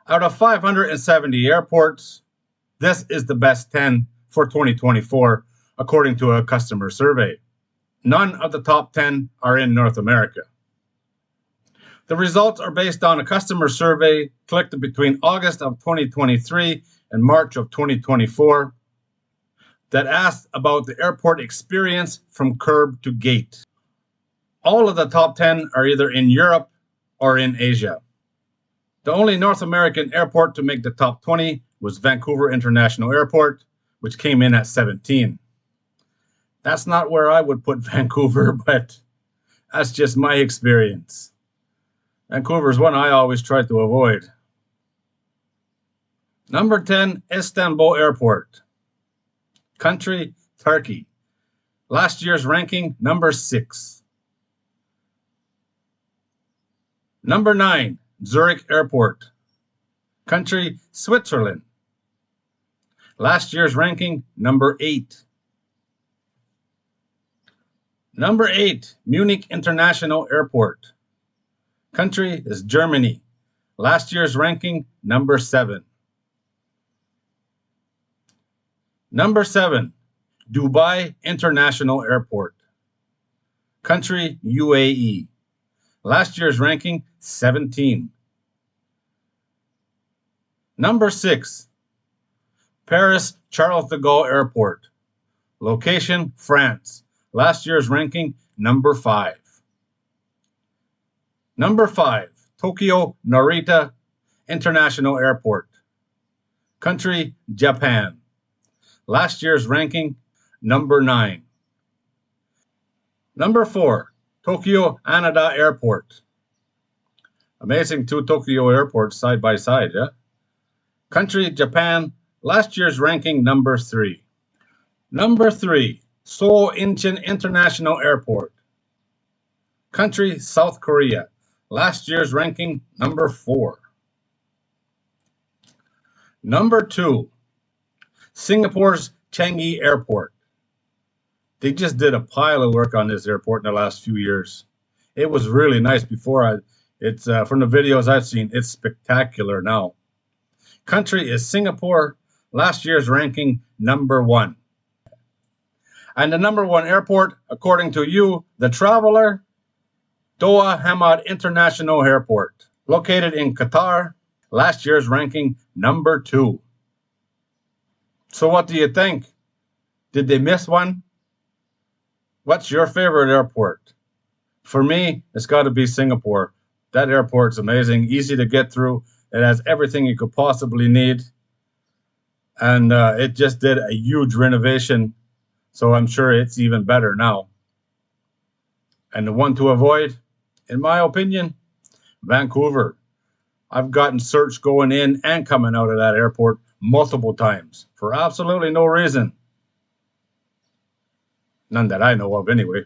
Out of 570 airports, this is the best 10 for 2024, according to a customer survey. None of the top 10 are in North America. The results are based on a customer survey collected between August of 2023 and March of 2024 that asked about the airport experience from curb to gate. All of the top 10 are either in Europe or in Asia. The only North American airport to make the top 20 was Vancouver International Airport, which came in at 17. That's not where I would put Vancouver, but that's just my experience. Vancouver is one I always try to avoid. Number 10, Istanbul Airport. Country, Turkey. Last year's ranking, number 6. Number 9, Zurich Airport. Country, Switzerland. Last year's ranking, number 8. Number 8, Munich International Airport. Country is Germany. Last year's ranking, number 7. Number 7, Dubai International Airport. Country, UAE. Last year's ranking, 17. Number 6, Paris Charles de Gaulle Airport. Location, France. Last year's ranking, number 5. Number 5, Tokyo Narita International Airport. Country, Japan. Last year's ranking, number 9. Number 4, Tokyo Haneda Airport. Amazing, 2 Tokyo airports side by side, yeah? Country, Japan. Last year's ranking, number 3. Number 3, Seoul Incheon International Airport. Country, South Korea. Last year's ranking, number 4. Number 2, Singapore's Changi Airport. They just did a pile of work on this airport in the last few years. It was really nice before. It's from the videos I've seen, it's spectacular now. Country is Singapore. Last year's ranking, number 1. And the number 1 airport, according to you, the traveler, Doha Hamad International Airport, located in Qatar. Last year's ranking, number 2. So what do you think? Did they miss one? What's your favorite airport? For me, it's got to be Singapore. That airport's amazing, easy to get through. It has everything you could possibly need. And it just did a huge renovation. So I'm sure it's even better now. And the one to avoid, in my opinion, Vancouver. I've gotten searched going in and coming out of that airport multiple times for absolutely no reason. None that I know of, anyway.